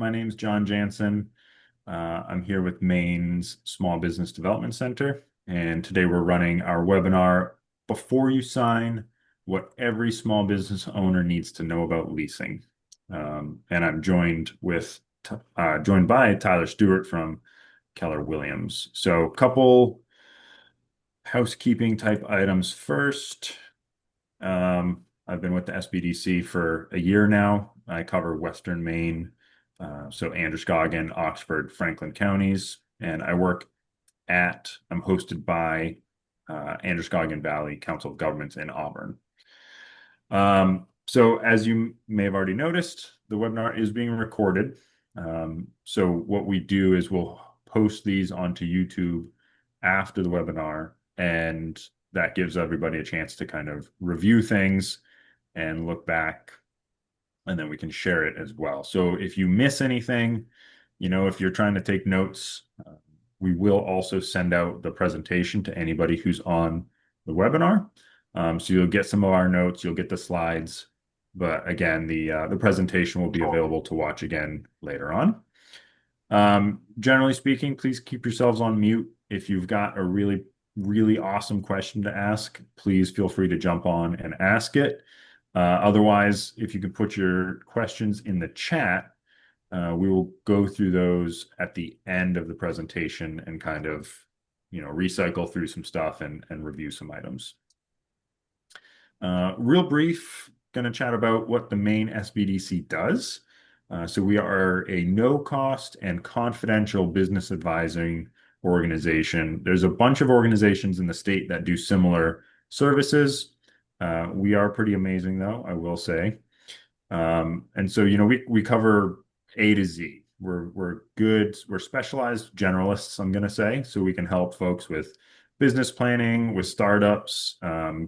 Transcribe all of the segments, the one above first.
My name's Jon Janson. I'm here with Maine's Small Business Development Center, and today we're running our webinar, Before You Sign, What Every Small Business Owner Needs to Know About Leasing. And I'm joined by Tyler Stewart from Keller Williams. So a couple housekeeping type items first. I've been with the SBDC for a year now. I cover Western Maine, so Androscoggin, Oxford, Franklin counties, and I'm hosted by Androscoggin Valley Council of Governments in Auburn. So as you may have already noticed, the webinar is being recorded. So what we do is we'll post these onto YouTube after the webinar, and that gives everybody a chance to kind of review things and look back, and then we can share it as well. So if you miss anything, if you're trying to take notes, we will also send out the presentation to anybody who's on the webinar. So you'll get some of our notes, you'll get the slides, but again, the presentation will be available to watch again later on. Generally speaking, please keep yourselves on mute. If you've got a really, really awesome question to ask, please feel free to jump on and ask it. Otherwise, if you could put your questions in the chat, we will go through those at the end of the presentation and kind of, recycle through some stuff and review some items. Real brief, going to chat about what the Maine SBDC does. So we are a no-cost and confidential business advising organization. There's a bunch of organizations in the state that do similar services. We are pretty amazing, though, I will say. And so, we cover A to Z. We're good. We're specialized generalists, I'm going to say. So we can help folks with business planning, with startups,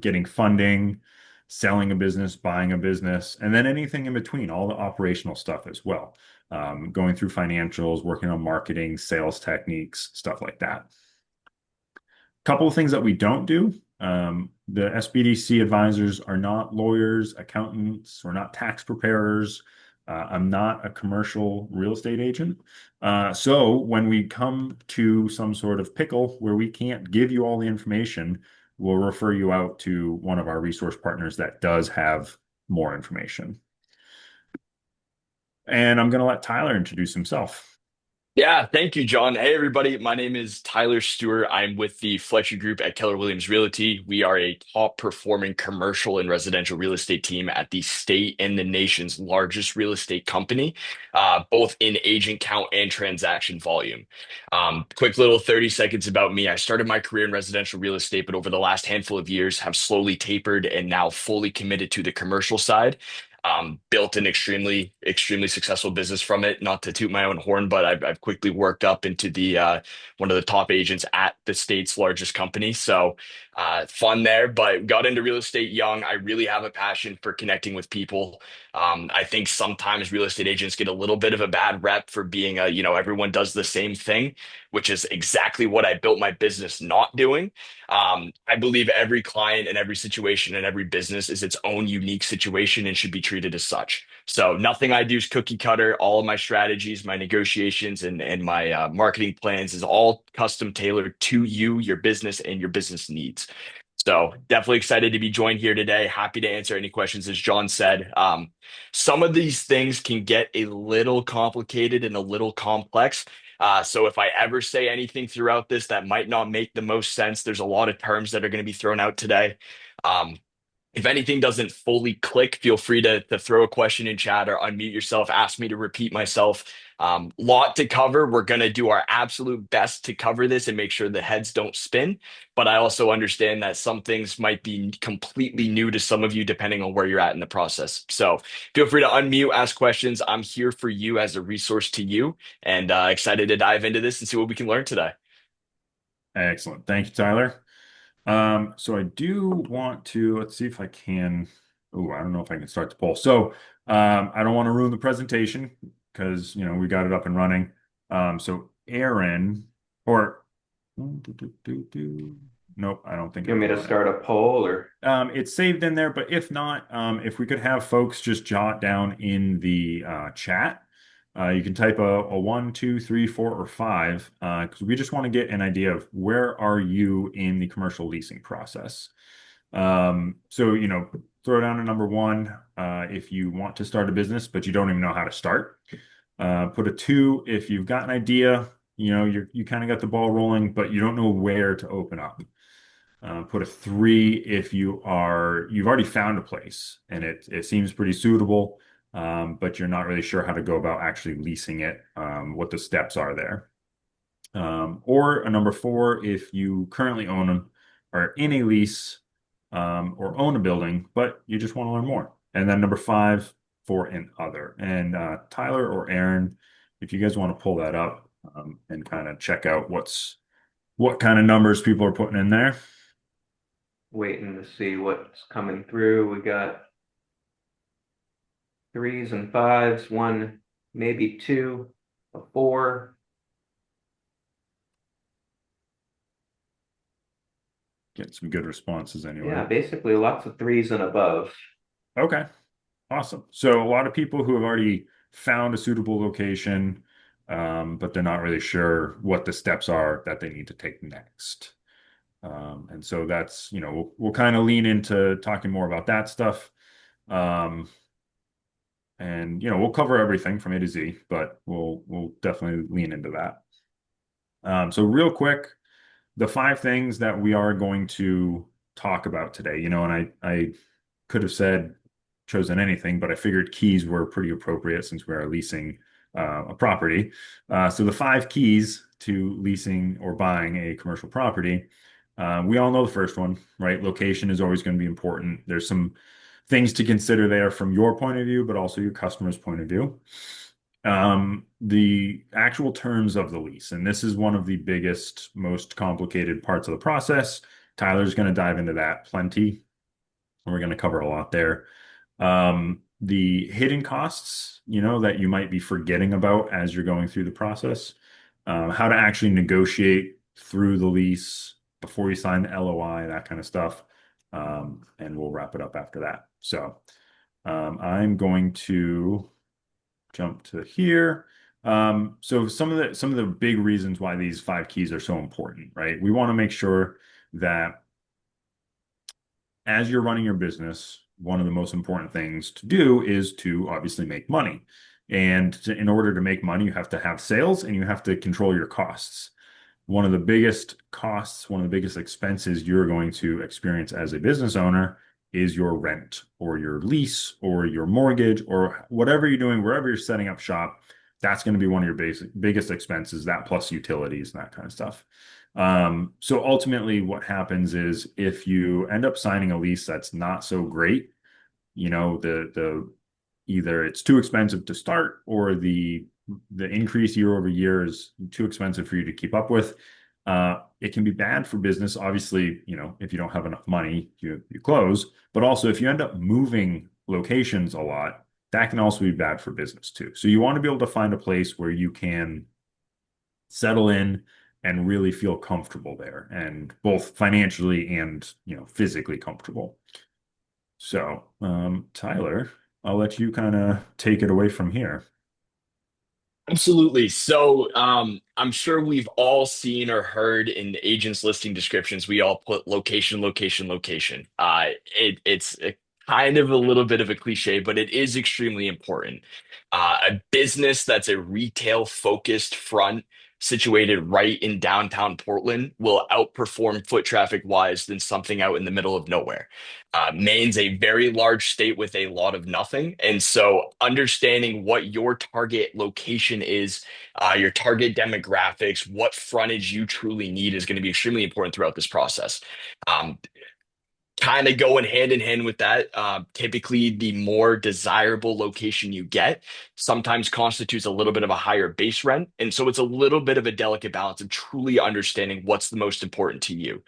getting funding, selling a business, buying a business, and then anything in between, all the operational stuff as well. Going through financials, working on marketing, sales techniques, stuff like that. Couple of things that we don't do. The SBDC advisors are not lawyers, accountants, we're not tax preparers. I'm not a commercial real estate agent. So when we come to some sort of pickle where we can't give you all the information, we'll refer you out to one of our resource partners that does have more information. And I'm going to let Tyler introduce himself. Yeah, thank you, John. Hey, everybody. My name is Tyler Stewart. I'm with the Fletcher Group at Keller Williams Realty. We are a top performing commercial and residential real estate team at the state and the nation's largest real estate company, both in agent count and transaction volume. Quick little 30 seconds about me. I started my career in residential real estate, but over the last handful of years have slowly tapered and now fully committed to the commercial side. Built an extremely successful business from it. Not to toot my own horn, but I've quickly worked up into the one of the top agents at the state's largest company. So fun there, but got into real estate young. I really have a passion for connecting with people. I think sometimes real estate agents get a little bit of a bad rep for being everyone does the same thing, which is exactly what I built my business not doing. I believe every client and every situation and every business is its own unique situation and should be treated as such. So nothing I do is cookie cutter. All of my strategies, my negotiations, and my marketing plans is all custom tailored to you, your business, and your business needs. So definitely excited to be joined here today. Happy to answer any questions, as John said. Some of these things can get a little complicated and a little complex. So if I ever say anything throughout this that might not make the most sense, there's a lot of terms that are going to be thrown out today. If anything doesn't fully click, feel free to throw a question in chat or unmute yourself, ask me to repeat myself. Lot to cover. We're going to do our absolute best to cover this and make sure the heads don't spin. But I also understand that some things might be completely new to some of you, depending on where you're at in the process. So feel free to unmute, ask questions. I'm here for you as a resource to you, and excited to dive into this and see what we can learn today. Excellent. Thank you, Tyler. So I do want to, let's see if I can, I don't know if I can start the poll. So I don't want to ruin the presentation because, we got it up and running. So Aaron, or, nope, I don't think. You want me to start a poll or? It's saved in there, but if not, if we could have folks just jot down in the chat You can type a one, two, three, four, or five, because we just want to get an idea of where are you in the commercial leasing process. So, throw down a number one if you want to start a business, but you don't even know how to start. Put a two if you've got an idea, you kind of got the ball rolling, but you don't know where to open up. Put a three if you've already found a place and it seems pretty suitable, but you're not really sure how to go about actually leasing it, what the steps are there. Or a number four if you currently own them, are in a lease, or own a building, but you just want to learn more. And then number five for an other. And Tyler or Aaron, if you guys want to pull that up, and kind of check out what kind of numbers people are putting in there. Waiting to see what's coming through. We got threes and fives, one, maybe two, a four. Get some good responses anyway. Yeah, basically lots of threes and above. Okay, awesome. So a lot of people who have already found a suitable location, but they're not really sure what the steps are that they need to take next. And so that's, we'll kind of lean into talking more about that stuff. Um, and we'll cover everything from A to Z, but we'll definitely lean into that. So real quick, the five things that we are going to talk about today, and I could have said chosen anything, but I figured keys were pretty appropriate since we are leasing a property. So the five keys to leasing or buying a commercial property, we all know the first one, right? Location is always going to be important. There's some things to consider there from your point of view, but also your customer's point of view. The actual terms of the lease, and this is one of the biggest, most complicated parts of the process. Tyler's going to dive into that plenty, and we're going to cover a lot there. The hidden costs, that you might be forgetting about as you're going through the process, how to actually negotiate through the lease before you sign the LOI, that kind of stuff. And we'll wrap it up after that. So, I'm going to jump to here. So some of the big reasons why these five keys are so important, right? We want to make sure that as you're running your business, one of the most important things to do is to obviously make money. And in order to make money, you have to have sales and you have to control your costs. One of the biggest costs, one of the biggest expenses you're going to experience as a business owner is your rent or your lease or your mortgage or whatever you're doing, wherever you're setting up shop. That's going to be one of your biggest expenses, that plus utilities and that kind of stuff. So ultimately, what happens is if you end up signing a lease that's not so great, the either it's too expensive to start or the increase year over year is too expensive for you to keep up with. It can be bad for business. Obviously, if you don't have enough money, you close. But also, if you end up moving locations a lot, that can also be bad for business too. So you want to be able to find a place where you can settle in and really feel comfortable there, and both financially and physically comfortable. So, Tyler, I'll let you kind of take it away from here. Absolutely. So, I'm sure we've all seen or heard in agents listing descriptions, we all put location, location, location. It's a kind of a little bit of a cliche, but it is extremely important. A business that's a retail focused front situated right in downtown Portland will outperform foot traffic wise than something out in the middle of nowhere. Maine's a very large state with a lot of nothing. And so understanding what your target location is, your target demographics, what frontage you truly need is going to be extremely important throughout this process. Um, Kind of going hand in hand with that, typically the more desirable location you get sometimes constitutes a little bit of a higher base rent. And so it's a little bit of a delicate balance of truly understanding what's the most important to you.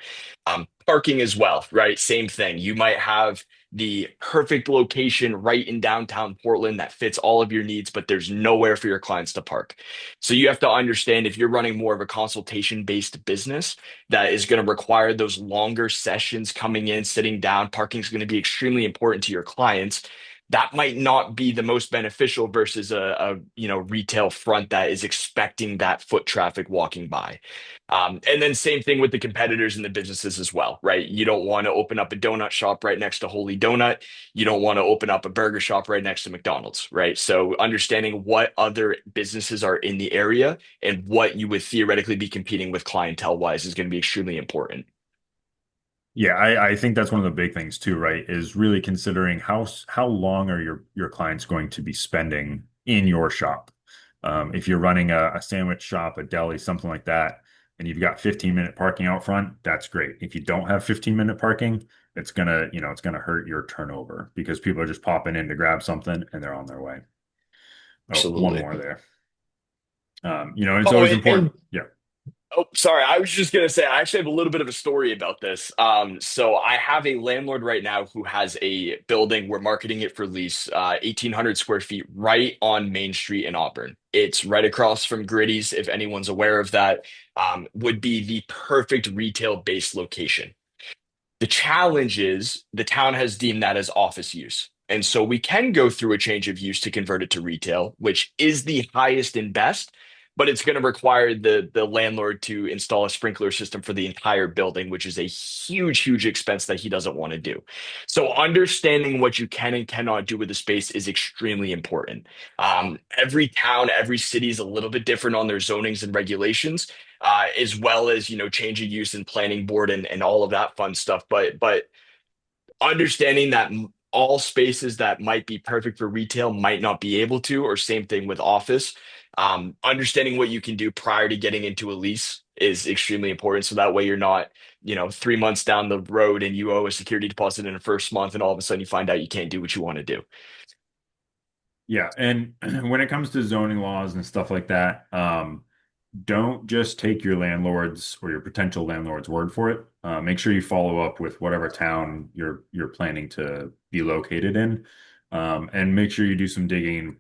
Parking as well, right? Same thing. You might have the perfect location right in downtown Portland that fits all of your needs, but there's nowhere for your clients to park. So you have to understand if you're running more of a consultation based business that is going to require those longer sessions coming in, sitting down, parking is going to be extremely important to your clients. that might not be the most beneficial versus a retail front that is expecting that foot traffic walking by. And then same thing with the competitors and the businesses as well, right? You don't want to open up a donut shop right next to Holy Donut. You don't want to open up a burger shop right next to McDonald's, right? So understanding what other businesses are in the area and what you would theoretically be competing with clientele wise is going to be extremely important. Yeah, I think that's one of the big things too, right? Is really considering how long are your clients going to be spending in your shop. If you're running a sandwich shop, a deli, something like that, and you've got 15-minute parking out front, that's great. If you don't have 15-minute parking, it's gonna hurt your turnover because people are just popping in to grab something and they're on their way. Oh, one Absolutely. more there. It's Oh, always and important. Yeah. oh, sorry. I was just gonna say I actually have a little bit of a story about this. So I have a landlord right now who has a building. We're marketing it for lease, 1,800 square feet, right on Main Street in Auburn. It's right across from Gritty's, if anyone's aware of that. Would be the perfect retail-based location. The challenge is the town has deemed that as office use. And so we can go through a change of use to convert it to retail, which is the highest and best, but it's going to require the landlord to install a sprinkler system for the entire building, which is a huge, huge expense that he doesn't want to do. So understanding what you can and cannot do with the space is extremely important. Every town, every city is a little bit different on their zonings and regulations, as well as change of use and planning board and all of that fun stuff. But understanding that all spaces that might be perfect for retail might not be able to, or same thing with office. Understanding what you can do prior to getting into a lease is extremely important. So that way you're not 3 months down the road and you owe a security deposit in the first month, and all of a sudden you find out you can't do what you want to do. Yeah, and when it comes to zoning laws and stuff like that, don't just take your landlord's or your potential landlord's word for it. Make sure you follow up with whatever town you're planning to be located in, and make sure you do some digging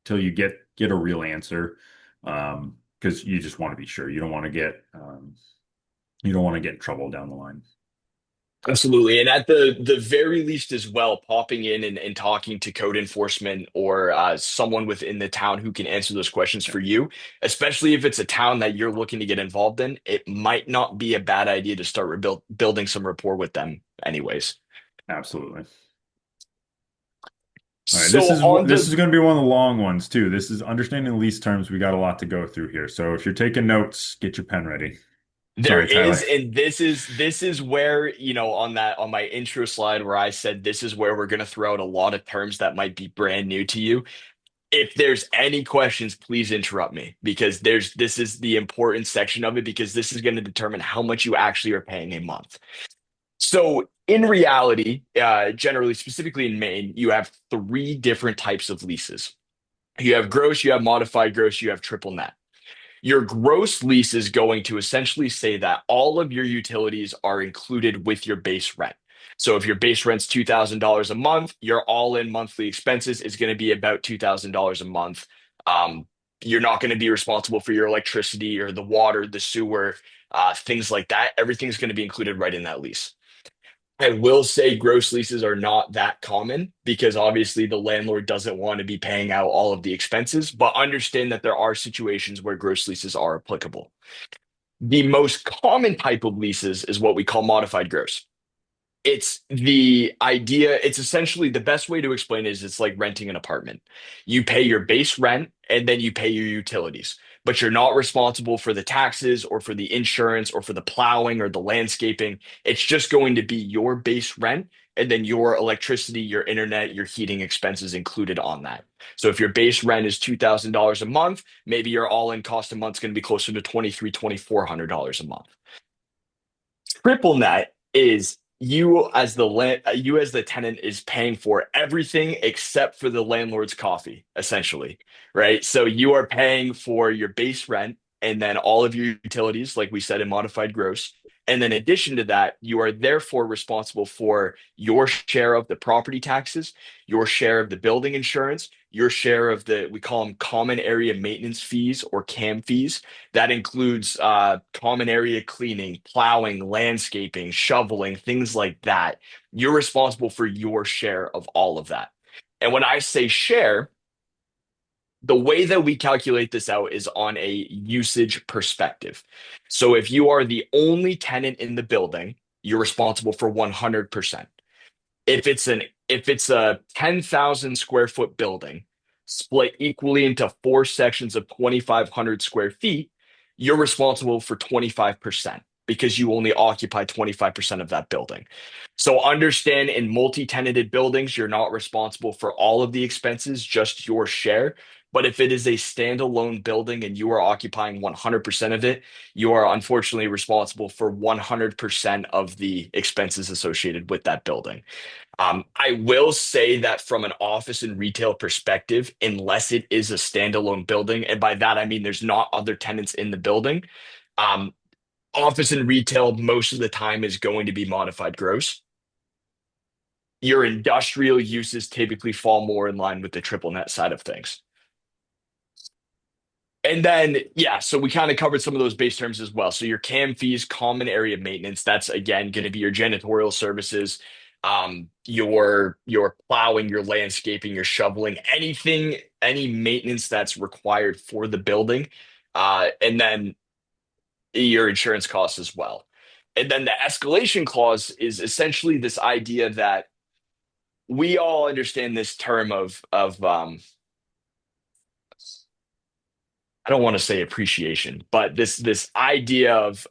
till you get a real answer, because you just want to be sure. You don't want to get in trouble down the line. Absolutely. And at the very least as well, popping in and talking to code enforcement or someone within the town who can answer those questions Yeah, for you, especially if it's a town that you're looking to get involved in, it might not be a bad idea to start building some rapport with them anyways. absolutely. All right, So on this is the going to be one of the long ones too. This is understanding lease terms. We got a lot to go through here. So if you're taking notes, get your pen ready. There Sorry, Tyler. is, and this is where, on my intro slide where I said this is where we're going to throw out a lot of terms that might be brand new to you. If there's any questions, please interrupt me because this is the important section of it because this is going to determine how much you actually are paying a month. So in reality, generally, specifically in Maine, you have three different types of leases. You have gross, you have modified gross, you have triple net. Your gross lease is going to essentially say that all of your utilities are included with your base rent. So if your base rent's $2,000 a month, your all-in monthly expenses is going to be about $2,000 a month. Um, you're not going to be responsible for your electricity or the water, the sewer, things like that. Everything's going to be included right in that lease. I will say gross leases are not that common because obviously the landlord doesn't want to be paying out all of the expenses, but understand that there are situations where gross leases are applicable. The most common type of leases is what we call modified gross. It's essentially the best way to explain it is it's like renting an apartment. You pay your base rent and then you pay your utilities, but you're not responsible for the taxes or for the insurance or for the plowing or the landscaping. It's just going to be your base rent and then your electricity, your internet, your heating expenses included on that. So if your base rent is $2,000 a month, maybe your all-in cost a month is going to be closer to $2,400 a month. Triple net is you as the tenant is paying for everything except for the landlord's coffee, essentially, right? So you are paying for your base rent and then all of your utilities, like we said in modified gross. And then in addition to that, you are therefore responsible for your share of the property taxes, your share of the building insurance, your share of we call them common area maintenance fees or CAM fees. That includes common area cleaning, plowing, landscaping, shoveling, things like that. You're responsible for your share of all of that. And when I say share, the way that we calculate this out is on a usage perspective. So if you are the only tenant in the building, you're responsible for 100%. If it's a 10,000 square foot building split equally into four sections of 2,500 square feet, you're responsible for 25% because you only occupy 25% of that building. So understand in multi-tenanted buildings, you're not responsible for all of the expenses, just your share. But if it is a standalone building and you are occupying 100% of it, you are unfortunately responsible for 100% of the expenses associated with that building. I will say that from an office and retail perspective, unless it is a standalone building, and by that I mean there's not other tenants in the building, um, office and retail most of the time is going to be modified gross. Your industrial uses typically fall more in line with the triple net side of things. And then, yeah, so we kind of covered some of those base terms as well. So your CAM fees, common area maintenance, that's again going to be your janitorial services, your plowing, your landscaping, your shoveling, anything, any maintenance that's required for the building, and then your insurance costs as well. And then the escalation clause is essentially this idea that we all understand this term of I don't want to say appreciation, but this idea of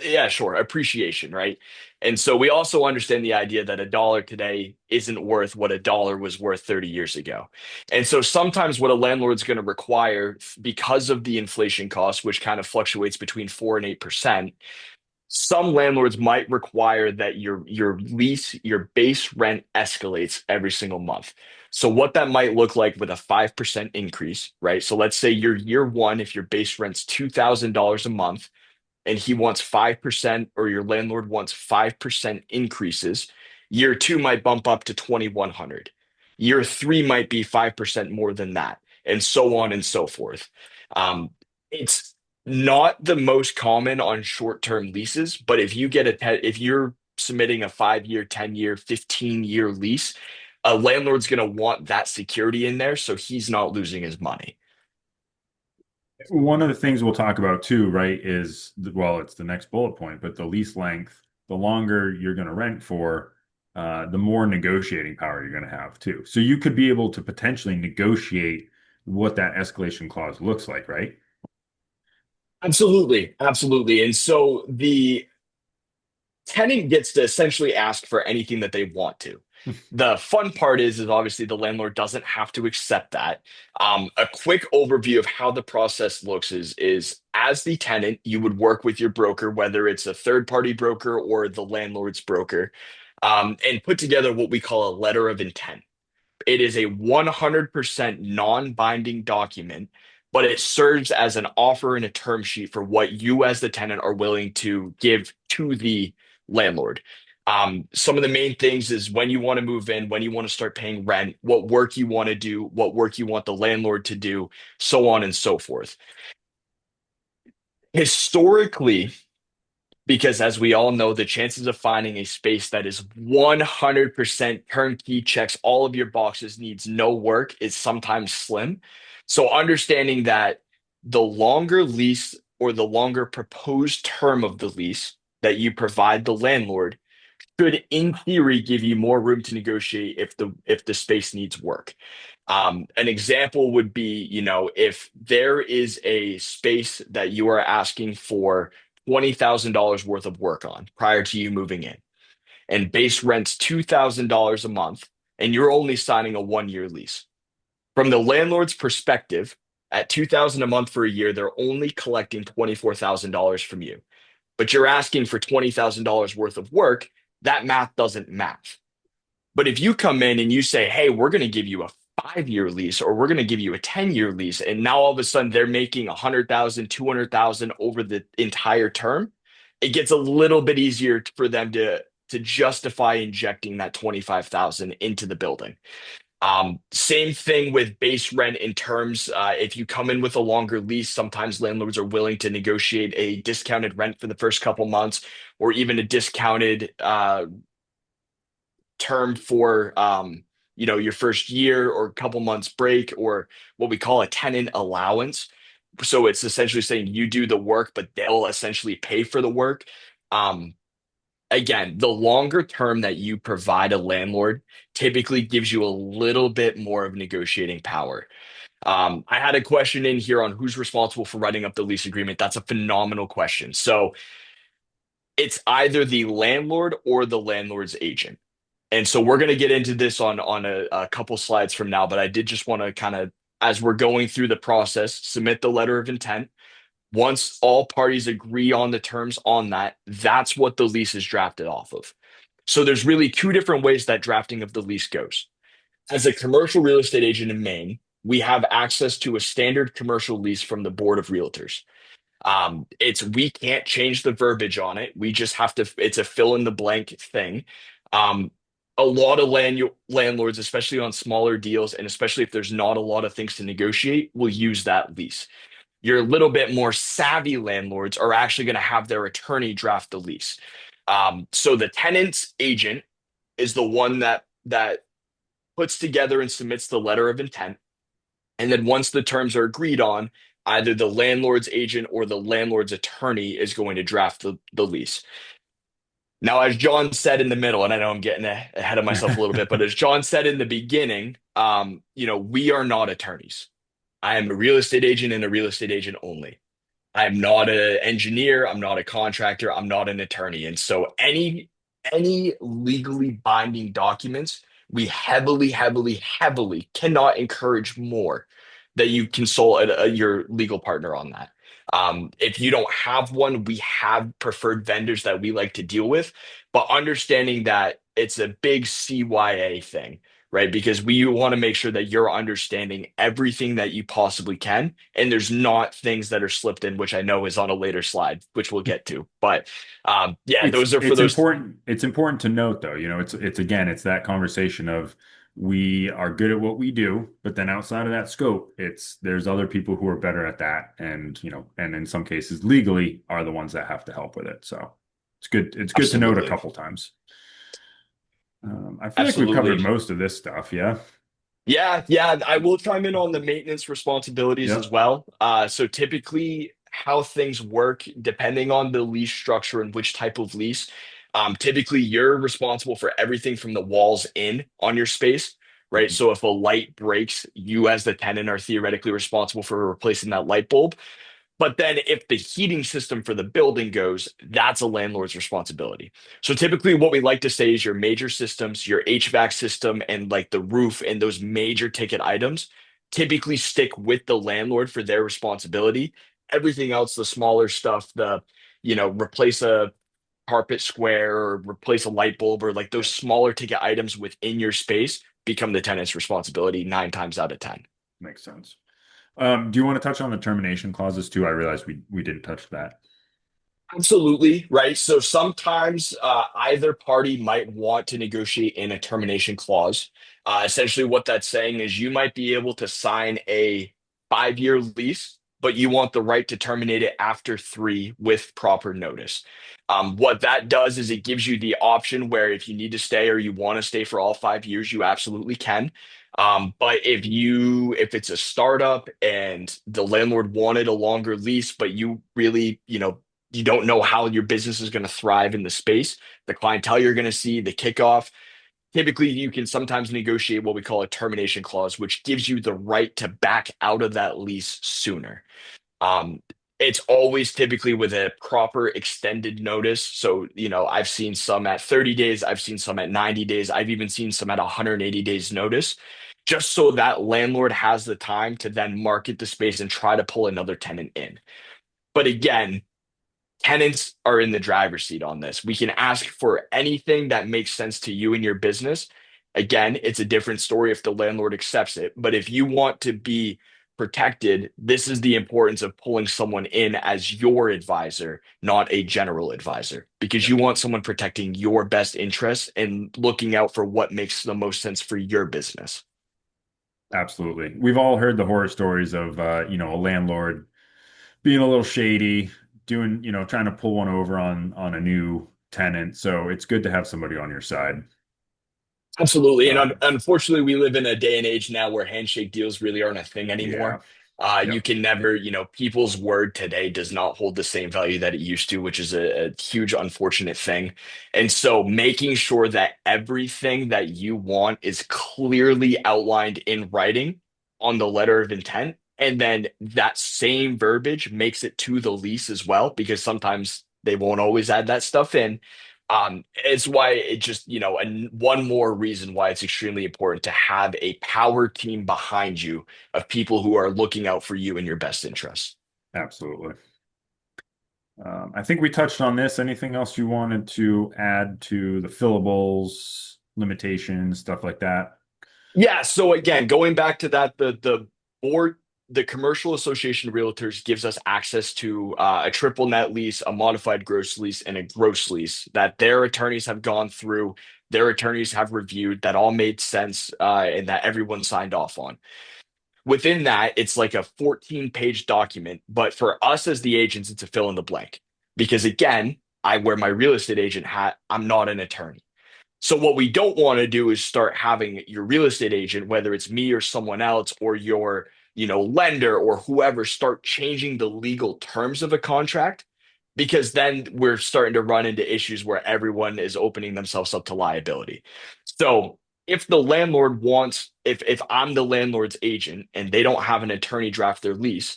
yeah, sure, appreciation, right? And so we also understand the idea that a dollar today isn't worth what a dollar was worth 30 years ago. And so sometimes what a landlord's going to require because of the inflation cost, which kind of fluctuates between 4 and 8%, some landlords might require that your lease, your base rent escalates every single month. So what that might look like with a 5% increase, right? So let's say your year one, if your base rent's $2,000 a month and he wants 5% or your landlord wants 5% increases, year two might bump up to 2,100. Year three might be 5% more than that, and so on and so forth. It's not the most common on short-term leases, but if you're submitting a 5-year, 10-year, 15-year lease, a landlord's going to want that security in there so he's not losing his money. One of the things we'll talk about too, right, is well, it's the next bullet point, but the lease length, the longer you're going to rent for, the more negotiating power you're going to have too. So you could be able to potentially negotiate what that escalation clause looks like, right? Absolutely, absolutely. And so the tenant gets to essentially ask for anything that they want to. The fun part is obviously the landlord doesn't have to accept that. A quick overview of how the process looks is as the tenant, you would work with your broker, whether it's a third party broker or the landlord's broker, and put together what we call a letter of intent. It is a 100% non-binding document, but it serves as an offer and a term sheet for what you as the tenant are willing to give to the landlord. Some of the main things is when you want to move in, when you want to start paying rent, what work you want to do, what work you want the landlord to do, so on and so forth. Historically, because as we all know, the chances of finding a space that is 100% turnkey, checks all of your boxes, needs no work is sometimes slim. So understanding that the longer lease or the longer proposed term of the lease that you provide the landlord should in theory give you more room to negotiate if the space needs work. An example would be, if there is a space that you are asking for $20,000 worth of work on prior to you moving in, and base rent's $2,000 a month, and you're only signing a 1-year lease. From the landlord's perspective, at $2,000 a month for a year, they're only collecting $24,000 from you. But you're asking for $20,000 worth of work, that math doesn't match. But if you come in and you say, hey, we're going to give you a 5-year lease or we're going to give you a 10-year lease, and now all of a sudden they're making 100,000, 200,000 over the entire term, it gets a little bit easier for them to justify injecting that 25,000 into the building. Same thing with base rent in terms, if you come in with a longer lease, sometimes landlords are willing to negotiate a discounted rent for the first couple months or even a discounted term for your first year or couple months break, or what we call a tenant allowance. So it's essentially saying you do the work, but they'll essentially pay for the work. Um, Again, the longer term that you provide a landlord typically gives you a little bit more of negotiating power. I had a question in here on who's responsible for writing up the lease agreement. That's a phenomenal question. So it's either the landlord or the landlord's agent. And so we're going to get into this on a couple slides from now, but I did just want to kind of, as we're going through the process, submit the letter of intent. Once all parties agree on the terms on that, that's what the lease is drafted off of. So there's really two different ways that drafting of the lease goes. As a commercial real estate agent in Maine, we have access to a standard commercial lease from the Board of Realtors. It's we can't change the verbiage on it. We just have to, it's a fill in the blank thing. Um, a lot of landlords, especially on smaller deals, and especially if there's not a lot of things to negotiate, will use that lease. Your little bit more savvy landlords are actually going to have their attorney draft the lease. So the tenant's agent is the one that puts together and submits the letter of intent. And then once the terms are agreed on, either the landlord's agent or the landlord's attorney is going to draft the lease. Now, as John said in the middle, and I know I'm getting ahead of myself a little bit, but as John said in the beginning, we are not attorneys. I am a real estate agent and a real estate agent only. I'm not an engineer, I'm not a contractor, I'm not an attorney. And so any legally binding documents, we heavily, heavily, heavily cannot encourage more that you consult your legal partner on that. If you don't have one, we have preferred vendors that we like to deal with, but understanding that it's a big CYA thing, right? Because we want to make sure that you're understanding everything that you possibly can, and there's not things that are slipped in, which I know is on a later slide, which we'll get to. But yeah, It's those are for it's those. important it's important to note though, it's again, it's that conversation of we are good at what we do, but then outside of that scope, it's there's other people who are better at that and and in some cases legally are the ones that have to help with it. So it's good to note a Absolutely. couple times. I feel like we've covered Absolutely. most of this stuff, yeah. Yeah, yeah, I will chime in on the maintenance responsibilities as Yep. well. So typically, how things work, depending on the lease structure and which type of lease, typically you're responsible for everything from the walls in on your space, right? Mhm. So if a light breaks, you as the tenant are theoretically responsible for replacing that light bulb. But then if the heating system for the building goes, that's a landlord's responsibility. So typically what we like to say is your major systems, your HVAC system and like the roof and those major ticket items typically stick with the landlord for their responsibility. Everything else, the smaller stuff, replace a carpet square or replace a light bulb or like those Yeah, smaller ticket items within your space become the tenant's responsibility 9 times out of 10. makes sense. Do you want to touch on the termination clauses too? I realized we didn't touch that. Absolutely, right? So sometimes either party might want to negotiate in a termination clause. Essentially, what that's saying is you might be able to sign a 5-year lease, but you want the right to terminate it after 3 with proper notice. What that does is it gives you the option where if you need to stay or you want to stay for all 5 years, you absolutely can. But if it's a startup and the landlord wanted a longer lease, but you really, you don't know how your business is going to thrive in the space, the clientele you're going to see, the kickoff. Typically, you can sometimes negotiate what we call a termination clause, which gives you the right to back out of that lease sooner. Um, it's always typically with a proper extended notice. So, I've seen some at 30 days, I've seen some at 90 days, I've even seen some at 180 days notice, just so that landlord has the time to then market the space and try to pull another tenant in. But again, tenants are in the driver's seat on this. We can ask for anything that makes sense to you and your business. Again, it's a different story if the landlord accepts it. But if you want to be protected, this is the importance of pulling someone in as your advisor, not a general advisor, because Yeah, you want someone protecting your best interests and looking out for what makes the most sense for your business. absolutely. We've all heard the horror stories of a landlord being a little shady, doing, trying to pull one over on a new tenant. So it's good to have somebody on your side. Absolutely. And Um, unfortunately, we live in a day and age now where handshake deals really aren't a thing yeah. anymore. You Yep. can never, people's word today does not hold the same value that it used to, which is a huge unfortunate thing. And so making sure that everything that you want is clearly outlined in writing on the letter of intent. And then that same verbiage makes it to the lease as well, because sometimes they won't always add that stuff in. It's why it just, and one more reason why it's extremely important to have a power team behind you of people who are looking out for you and your best interests. Absolutely. I think we touched on this. Anything else you wanted to add to the fillables, limitations, stuff like that? Yeah, so again, going back to that, the board, the Commercial Association of Realtors gives us access to a triple net lease, a modified gross lease, and a gross lease that their attorneys have gone through, their attorneys have reviewed, that all made sense, and that everyone signed off on. Within that, it's like a 14-page document, but for us as the agents, it's a fill in the blank. Because again, I wear my real estate agent hat, I'm not an attorney. So what we don't want to do is start having your real estate agent, whether it's me or someone else or your, lender or whoever, start changing the legal terms of a contract, because then we're starting to run into issues where everyone is opening themselves up to liability. So if the landlord wants, if I'm the landlord's agent and they don't have an attorney draft their lease,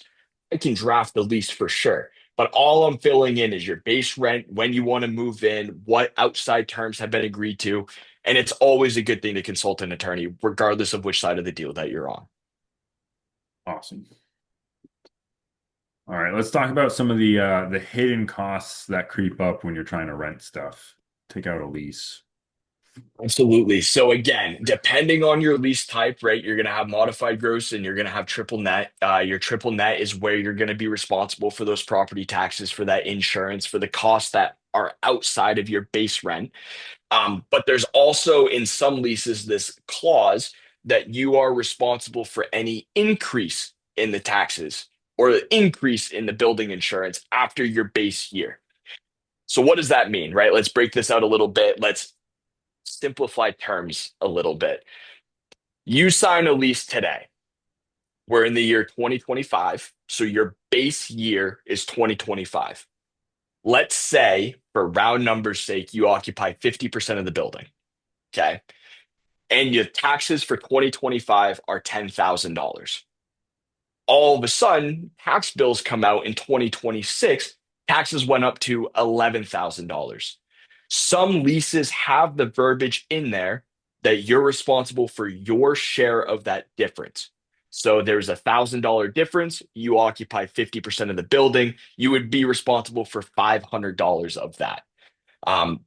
I can draft the lease for sure. But all I'm filling in is your base rent, when you want to move in, what outside terms have been agreed to. And it's always a good thing to consult an attorney, regardless of which side of the deal that you're on. Awesome. All right, let's talk about some of the hidden costs that creep up when you're trying to rent stuff. Take out a lease. Absolutely. So again, depending on your lease type, right, you're going to have modified gross and you're going to have triple net. Your triple net is where you're going to be responsible for those property taxes, for that insurance, for the costs that are outside of your base rent. But there's also in some leases this clause that you are responsible for any increase in the taxes or the increase in the building insurance after your base year. So what does that mean, right? Let's break this out a little bit. Let's simplify terms a little bit. You sign a lease today. We're in the year 2025. So your base year is 2025. Let's say, for round numbers' sake, you occupy 50% of the building. Okay. And your taxes for 2025 are $10,000. All of a sudden, tax bills come out in 2026, taxes went up to $11,000. Some leases have the verbiage in there that you're responsible for your share of that difference. So there's $1,000 difference. You occupy 50% of the building. You would be responsible for $500 of that.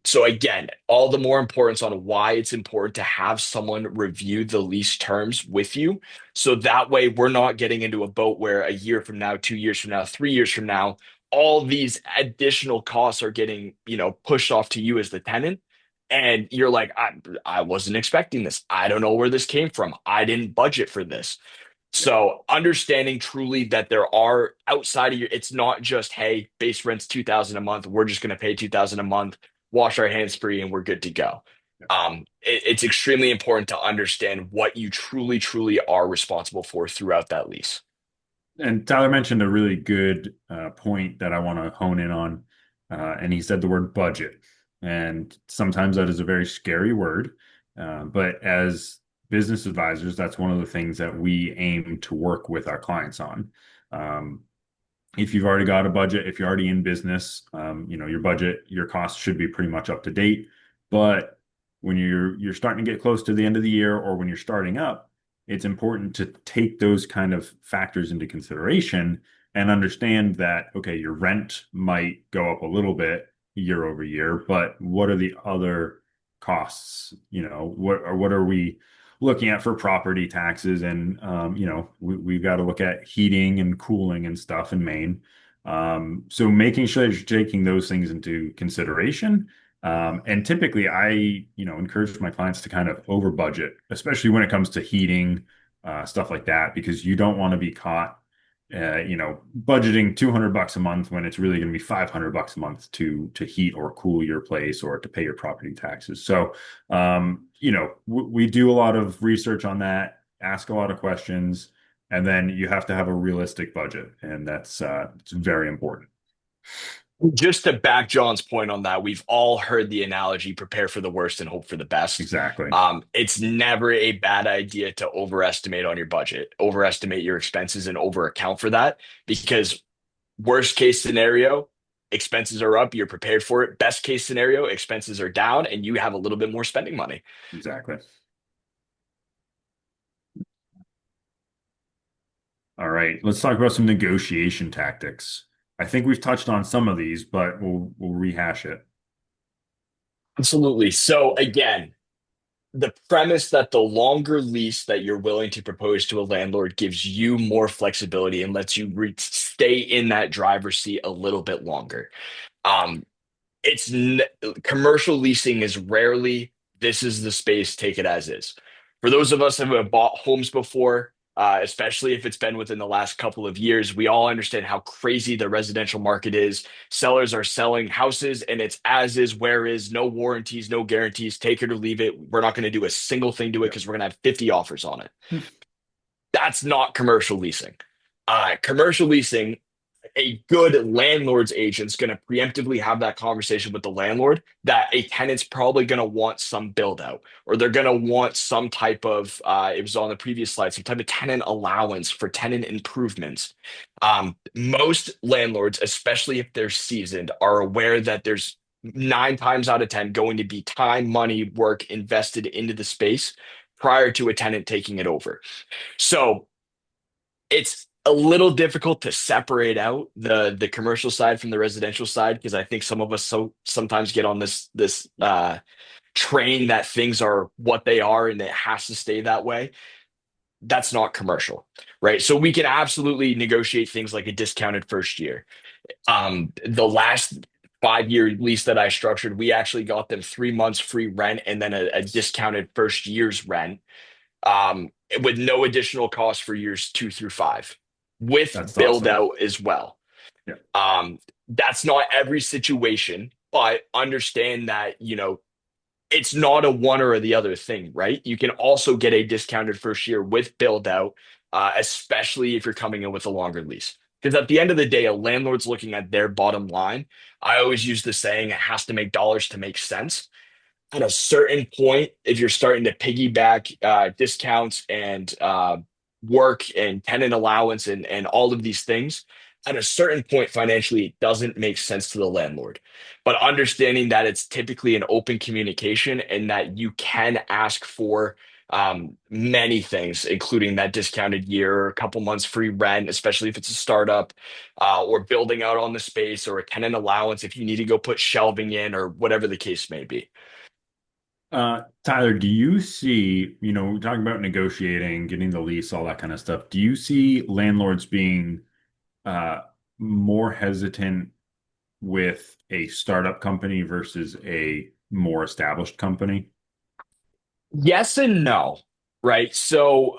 So again, all the more importance on why it's important to have someone review the lease terms with you. So that way we're not getting into a boat where a year from now, 2 years from now, 3 years from now, all these additional costs are getting, pushed off to you as the tenant. And you're like, I wasn't expecting this. I don't know where this came from. I didn't budget for this. Yeah. So understanding truly that there are outside of your, it's not just, hey, base rent's 2,000 a month. We're just going to pay 2,000 a month, wash our hands free, and we're good to go. Yeah. It's extremely important to understand what you truly, truly are responsible for throughout that lease. And Tyler mentioned a really good point that I want to hone in on. And he said the word budget. And sometimes that is a very scary word. But as business advisors, that's one of the things that we aim to work with our clients on. Um, if you've already got a budget, if you're already in business, your budget, your costs should be pretty much up to date. But when you're starting to get close to the end of the year or when you're starting up, it's important to take those kind of factors into consideration and understand that, okay, your rent might go up a little bit year over year, but what are the other costs? What are we looking at for property taxes? And we've got to look at heating and cooling and stuff in Maine. So making sure that you're taking those things into consideration. And typically I encourage my clients to kind of over budget, especially when it comes to heating, stuff like that, because you don't want to be caught budgeting $200 a month when it's really going to be $500 a month to heat or cool your place or to pay your property taxes. So, we do a lot of research on that, ask a lot of questions, and then you have to have a realistic budget, and that's it's very important. Just to back John's point on that, we've all heard the analogy prepare for the worst and hope for the best. Exactly. It's never a bad idea to overestimate on your budget, overestimate your expenses, and over account for that because worst case scenario, expenses are up, you're prepared for it. Best case scenario, expenses are down, and you have a little bit more spending money. Exactly. All right, let's talk about some negotiation tactics. I think we've touched on some of these, but we'll rehash it. Absolutely. So again, the premise that the longer lease that you're willing to propose to a landlord gives you more flexibility and lets you stay in that driver's seat a little bit longer. Um, it's n Commercial leasing is rarely this is the space, take it as is. For those of us who have bought homes before, especially if it's been within the last couple of years, we all understand how crazy the residential market is. Sellers are selling houses and it's as is, where is, no warranties, no guarantees, take it or leave it. We're not going to do a single thing to it Yeah. because we're going to have 50 offers on it. Hmm. That's not commercial leasing. Commercial leasing, a good landlord's agent's going to preemptively have that conversation with the landlord that a tenant's probably going to want some build out or they're going to want some type of it was on the previous slide, some type of tenant allowance for tenant improvements. Most landlords, especially if they're seasoned, are aware that there's 9 times out of 10 going to be time, money, work invested into the space prior to a tenant taking it over. So it's a little difficult to separate out the commercial side from the residential side because I think some of us sometimes get on this train that things are what they are and it has to stay that way. That's not commercial, right? So we can absolutely negotiate things like a discounted first year. The last 5 year lease that I structured, we actually got them 3 months free rent and then a discounted first year's rent um, with no additional cost for years 2 through 5, with That's build awesome. out as well. Yeah. That's not every situation, but understand that, it's not a one or the other thing, right? You can also get a discounted first year with build out, especially if you're coming in with a longer lease. Because at the end of the day, a landlord's looking at their bottom line. I always use the saying, it has to make dollars to make sense. At a certain point, if you're starting to piggyback discounts and work and tenant allowance and all of these things, at a certain point financially, it doesn't make sense to the landlord. But understanding that it's typically an open communication and that you can ask for many things, including that discounted year or a couple months free rent, especially if it's a startup or building out on the space or a tenant allowance if you need to go put shelving in or whatever the case may be. Tyler, do you see, we're talking about negotiating, getting the lease, all that kind of stuff. Do you see landlords being uh, more hesitant with a startup company versus a more established company? Yes and no, right? So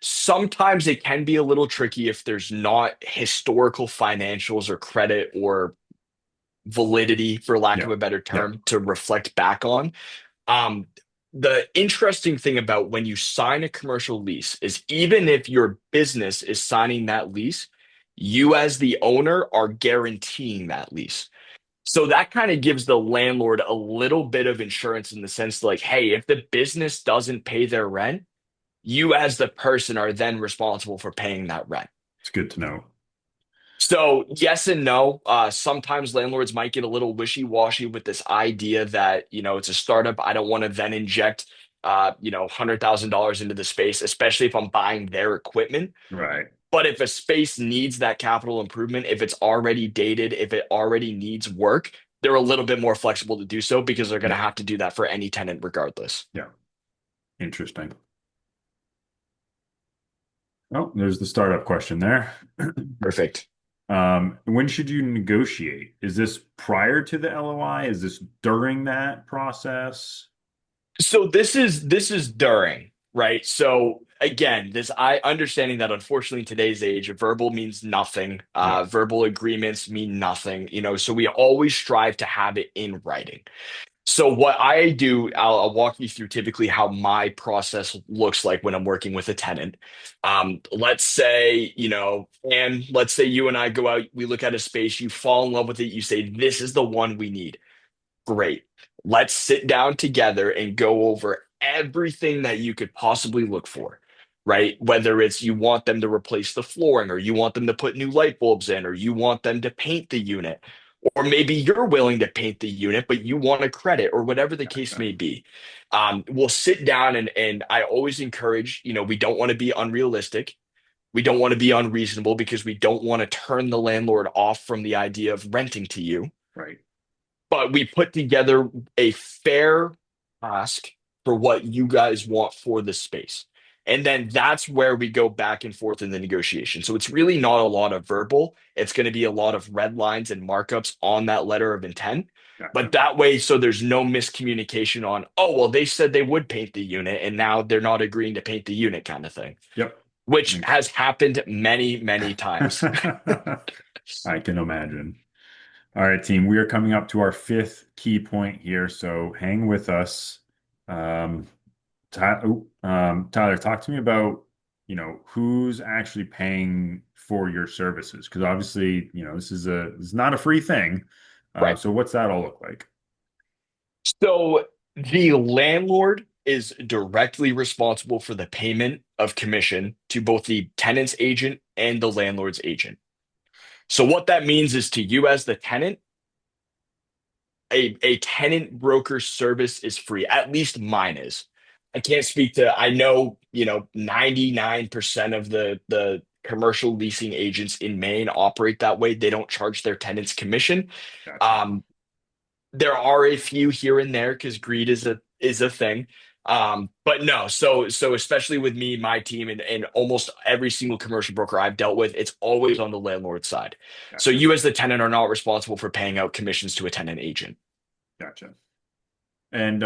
sometimes it can be a little tricky if there's not historical financials or credit or validity, for lack of Yeah. a better Yeah. term, to reflect back on. Um, the interesting thing about when you sign a commercial lease is even if your business is signing that lease, you as the owner are guaranteeing that lease. So that kind of gives the landlord a little bit of insurance in the sense like, hey, if the business doesn't pay their rent, you as the person are then responsible for paying that rent. It's good to know. So yes and no. Sometimes landlords might get a little wishy-washy with this idea that, it's a startup. I don't want to then inject, $100,000 into the space, especially if I'm buying their equipment. Right. But if a space needs that capital improvement, if it's already dated, if it already needs work, they're a little bit more flexible to do so because they're going to Yeah. have to do that for any tenant regardless. Yeah. Interesting. Oh, there's the startup question there. Perfect. When should you negotiate? Is this prior to the LOI? Is this during that process? So this is during. right? So again, this I understanding that unfortunately in today's age, verbal means nothing. Yeah. Verbal agreements mean nothing, so we always strive to have it in writing. So what I do, I'll walk you through typically how my process looks like when I'm working with a tenant. Let's say, and let's say you and I go out, we look at a space, you fall in love with it, you say, this is the one we need. Great. Let's sit down together and go over everything that you could possibly look for, right? Whether it's you want them to replace the flooring, or you want them to put new light bulbs in, or you want them to paint the unit, or maybe you're willing to paint the unit, but you want a credit, or whatever the case Gotcha. may be. We'll sit down and I always encourage, we don't want to be unrealistic. We don't want to be unreasonable because we don't want to turn the landlord off from the idea of renting to you, Right. but we put together a fair ask for what you guys want for the space. And then that's where we go back and forth in the negotiation. So it's really not a lot of verbal. It's going to be a lot of red lines and markups on that letter of intent. But Gotcha. that way, so there's no miscommunication on, oh, well, they said they would paint the unit and now they're not agreeing to paint the unit kind of thing, Yep. which Makes has happened many, many times. I can imagine. All right, team, we are coming up to our fifth key point here, so hang with us. Tyler, talk to me about, who's actually paying for your services, because obviously, this is not a free thing. Right. So what's that all look like? So the landlord is directly responsible for the payment of commission to both the tenant's agent and the landlord's agent. So what that means is to you as the tenant, a tenant broker service is free. At least mine is. I can't speak to, I know, 99% of the commercial leasing agents in Maine operate that way. They don't charge their tenants commission. Gotcha. Um, there are a few here and there because greed is a thing. But no, so especially with me, my team, and almost every single commercial broker I've dealt with, it's always on the landlord side. So Gotcha. you as the tenant are not responsible for paying out commissions to a tenant agent. Gotcha. And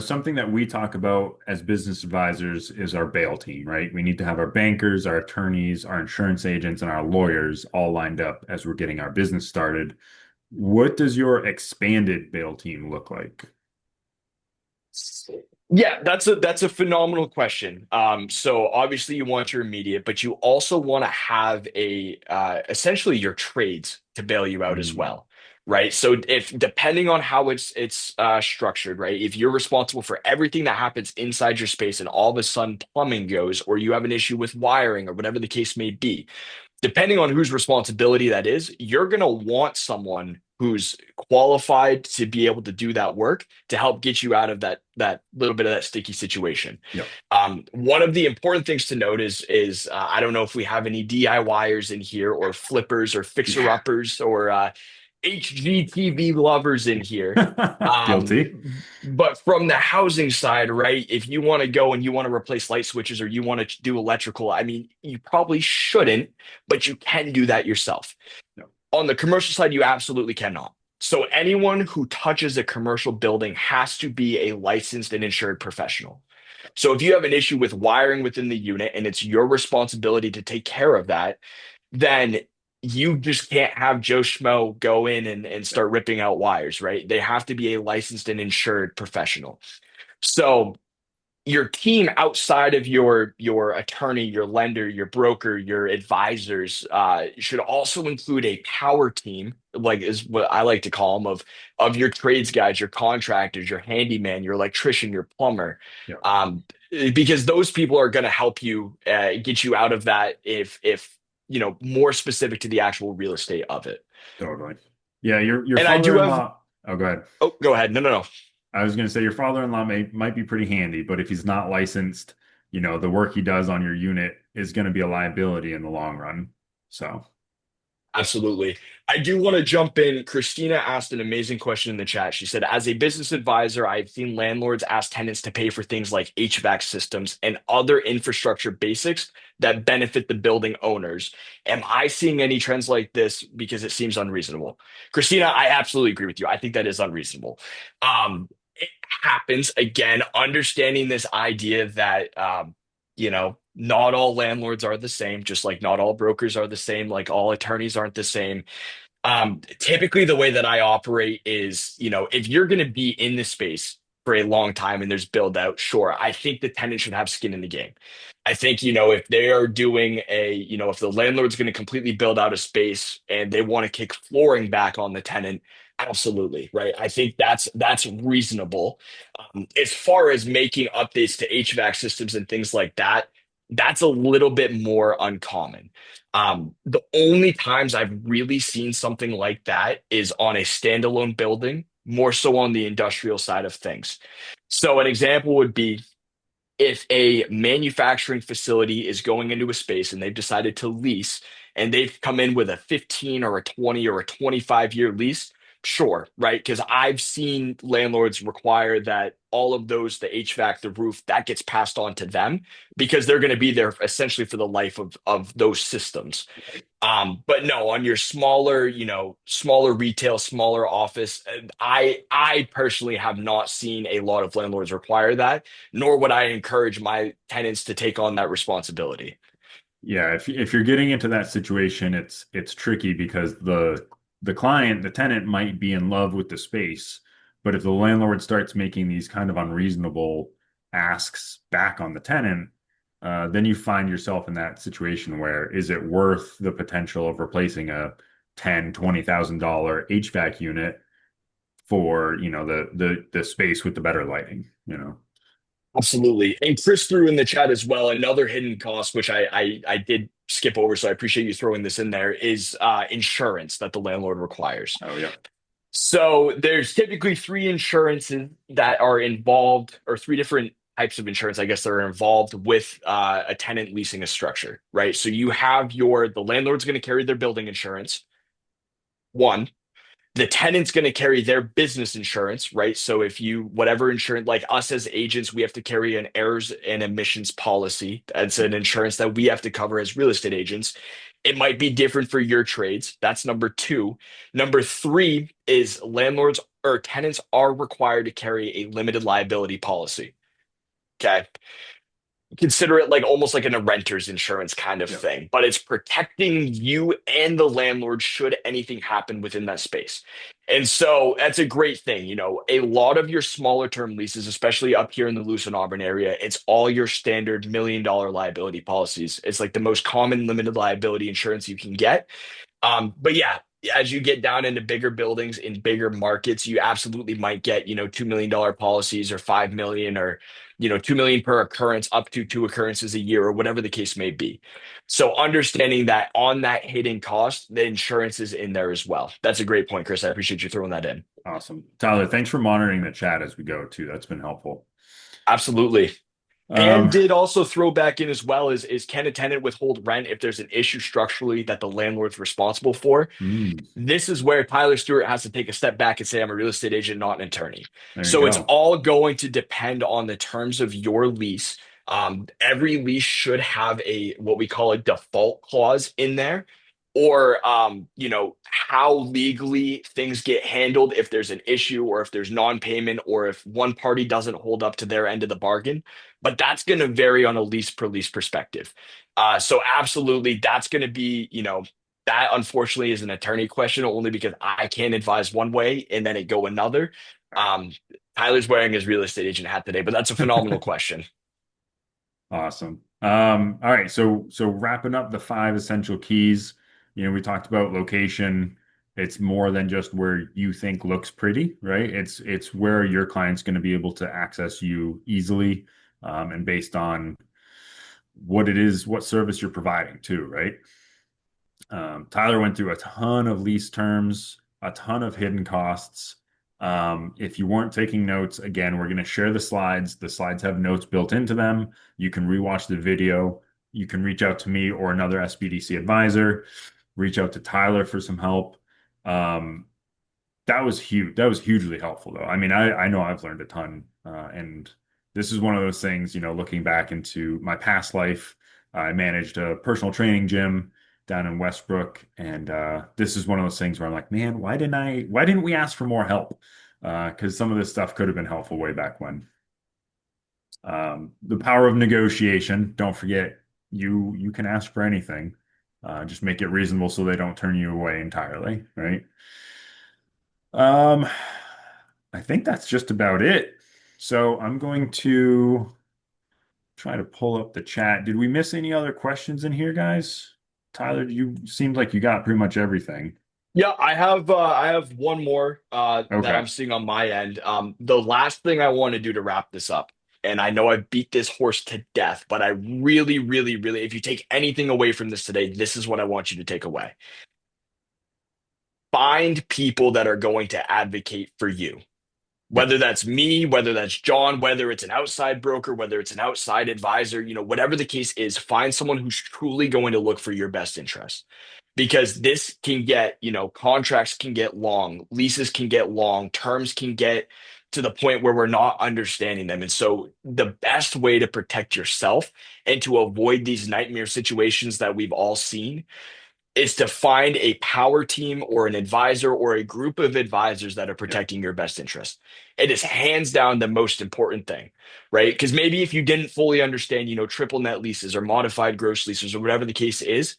something that we talk about as business advisors is our bail team, right? We need to have our bankers, our attorneys, our insurance agents, and our lawyers all lined up as we're getting our business started. What does your expanded bail team look like? Yeah, that's a phenomenal question. So obviously you want your immediate, but you also want to have a essentially your trades to bail you out as Mm, well, right? So if depending on how it's structured, right? If you're responsible for everything that happens inside your space and all of a sudden plumbing goes, or you have an issue with wiring or whatever the case may be, depending on whose responsibility that is, you're going to want someone who's qualified to be able to do that work to help get you out of that little bit of that sticky situation. yep. One of the important things to note is I don't know if we have any DIYers in here or flippers or fixer Yeah. uppers or HGTV lovers in here. Guilty. But from the housing side, right? If you want to go and you want to replace light switches or you want to do electrical, I mean, you probably shouldn't, but you can do that yourself. Yep. On the commercial side, you absolutely cannot. So anyone who touches a commercial building has to be a licensed and insured professional. So if you have an issue with wiring within the unit and it's your responsibility to take care of that, then you just can't have Joe Schmo go in and Yep. start ripping out wires, right? They have to be a licensed and insured professional. So your team outside of your attorney, your lender, your broker, your advisors should also include a power team, like is what I like to call them, of your trades guys, your contractors, your handyman, your electrician, your plumber, Yep. um, because those people are going to help you get you out of that if more specific to the actual real estate of it. Totally. Yeah, your And I do have. father-in-law. Oh, go ahead. Oh, go ahead. No, no, no. I was going to say your father-in-law might be pretty handy, but if he's not licensed, the work he does on your unit is going to be a liability in the long run. So, Absolutely. I do want to jump in. Christina asked an amazing question in the chat. She said, as a business advisor, I've seen landlords ask tenants to pay for things like HVAC systems and other infrastructure basics that benefit the building owners. Am I seeing any trends like this? Because it seems unreasonable. Christina, I absolutely agree with you. I think that is unreasonable. it happens again, understanding this idea that not all landlords are the same, just like not all brokers are the same, like all attorneys aren't the same. Typically, the way that I operate is, if you're going to be in this space for a long time and there's build out, sure, I think the tenant should have skin in the game. I think, if they are doing if the landlord's going to completely build out a space and they want to kick flooring back on the tenant, absolutely, right? I think that's reasonable. As far as making updates to HVAC systems and things like that, that's a little bit more uncommon. The only times I've really seen something like that is on a standalone building, more so on the industrial side of things. So an example would be if a manufacturing facility is going into a space and they've decided to lease and they've come in with a 15 or a 20 or a 25-year lease, sure, right? Because I've seen landlords require that all of those, the HVAC, the roof, that gets passed on to them because they're going to be there essentially for the life of those systems. But no, on your smaller, smaller retail, smaller office, I personally have not seen a lot of landlords require that, nor would I encourage my tenants to take on that responsibility. Yeah, if you're getting into that situation, it's tricky because the client, the tenant might be in love with the space, but if the landlord starts making these kind of unreasonable asks back on the tenant, then you find yourself in that situation where is it worth the potential of replacing a 10, $20,000 HVAC unit for, the space with the better lighting? Absolutely. And Chris threw in the chat as well, another hidden cost, which I did skip over, so I appreciate you throwing this in there, is insurance that the landlord requires. Oh yeah. So there's typically three insurances that are involved, or three different types of insurance, I guess, that are involved with a tenant leasing a structure, right? So you have the landlord's going to carry their building insurance, one. The tenant's going to carry their business insurance, right? So if whatever insurance, like us as agents, we have to carry an errors and emissions policy. That's an insurance that we have to cover as real estate agents. It might be different for your trades. That's number two. Number three is landlords or tenants are required to carry a limited liability policy. Okay. Consider it like almost like a renter's insurance kind of Yeah. thing, but it's protecting you and the landlord should anything happen within that space. And so that's a great thing. A lot of your smaller term leases, especially up here in the Lucin Auburn area, it's all your standard $1 million liability policies. It's like the most common limited liability insurance you can get. But yeah, as you get down into bigger buildings in bigger markets, you absolutely might get, $2 million policies or 5 million or, 2 million per occurrence up to two occurrences a year or whatever the case may be. So understanding that on that hidden cost, the insurance is in there as well. That's a great point, Chris. I appreciate you throwing that in. Awesome. Tyler, thanks for monitoring the chat as we go too. That's been helpful. Absolutely. And Um, did also throw back in as well is can a tenant withhold rent if there's an issue structurally that the landlord's responsible for? mm, This is where Tyler Stewart has to take a step back and say, I'm a real estate agent, not an attorney. there you So it's go. all going to depend on the terms of your lease. Every lease should have what we call a default clause in there, or how legally things get handled if there's an issue or if there's non-payment or if one party doesn't hold up to their end of the bargain. But that's going to vary on a lease per lease perspective. So absolutely, that's going to be, that unfortunately is an attorney question only because I can't advise one way and then it go another. Um, Tyler's wearing his real estate agent hat today, but that's a phenomenal question. Awesome. All right. So wrapping up the five essential keys, we talked about location. It's more than just where you think looks pretty, right? It's where your client's going to be able to access you easily, and based on what it is, what service you're providing too, right? Tyler went through a ton of lease terms, a ton of hidden costs. If you weren't taking notes, again, we're going to share the slides. The slides have notes built into them. You can rewatch the video. You can reach out to me or another SBDC advisor. Reach out to Tyler for some help. Um, that was huge. That was hugely helpful, though. I mean, I know I've learned a ton, and this is one of those things. Looking back into my past life, I managed a personal training gym down in Westbrook, and this is one of those things where I'm like, man, why didn't we ask for more help? because some of this stuff could have been helpful way back when. The power of negotiation. Don't forget, you can ask for anything. Just make it reasonable so they don't turn you away entirely, right? Um, I think that's just about it. So I'm going to try to pull up the chat. Did we miss any other questions in here, guys? Tyler, you seemed like you got pretty much everything. Yeah, I have one more that Okay. I'm seeing on my end. The last thing I want to do to wrap this up, and I know I beat this horse to death, but I really, really, really, if you take anything away from this today, this is what I want you to take away. Find people that are going to advocate for you. Yeah. Whether that's me, whether that's John, whether it's an outside broker, whether it's an outside advisor, whatever the case is, find someone who's truly going to look for your best interest. Because this can get, contracts can get long, leases can get long, terms can get to the point where we're not understanding them. And so the best way to protect yourself and to avoid these nightmare situations that we've all seen is to find a power team or an advisor or a group of advisors that are Yeah. protecting your best interest. It is hands down the most important thing, right? Because maybe if you didn't fully understand, triple net leases or modified gross leases or whatever the case is,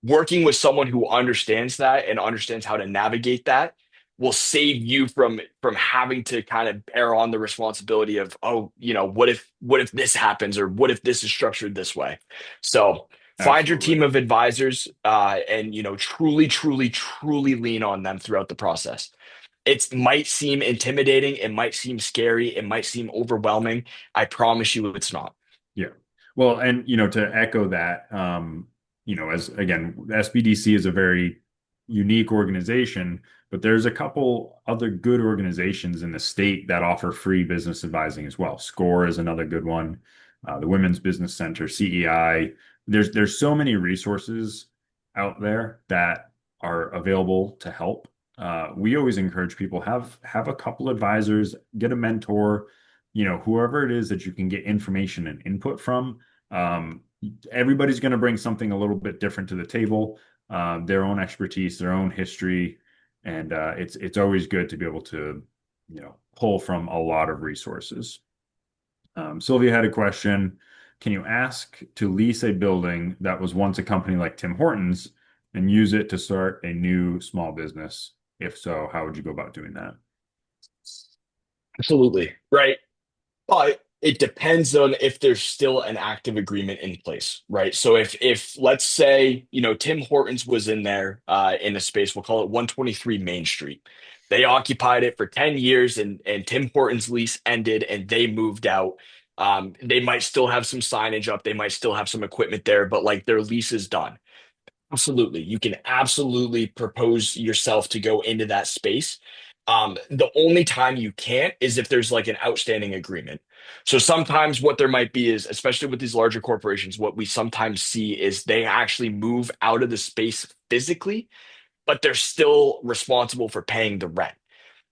working with someone who understands that and understands how to navigate that will save you from having to kind of bear on the responsibility of, oh, what if this happens or what if this is structured this way. So find your Absolutely. team of advisors and truly, truly, truly lean on them throughout the process. It might seem intimidating, it might seem scary, it might seem overwhelming. I promise you it's not. Yeah. Well, and to echo that, as again, SBDC is a very unique organization, but there's a couple other good organizations in the state that offer free business advising as well. SCORE is another good one. The Women's Business Center, CEI. There's so many resources out there that are available to help. We always encourage people have a couple advisors, get a mentor, whoever it is that you can get information and input from. Um, Everybody's going to bring something a little bit different to the table, their own expertise, their own history, and it's always good to be able to, pull from a lot of resources. Sylvia had a question. Can you ask to lease a building that was once a company like Tim Hortons and use it to start a new small business? If so, how would you go about doing that? Absolutely. Right. But it depends on if there's still an active agreement in place, right? So if let's say, Tim Hortons was in there in a space, we'll call it 123 Main Street. They occupied it for 10 years and Tim Hortons lease ended and they moved out. They might still have some signage up, they might still have some equipment there, but like their lease is done. Absolutely. You can absolutely propose yourself to go into that space. The only time you can't is if there's like an outstanding agreement. So sometimes what there might be is, especially with these larger corporations, what we sometimes see is they actually move out of the space physically, but they're still responsible for paying the rent.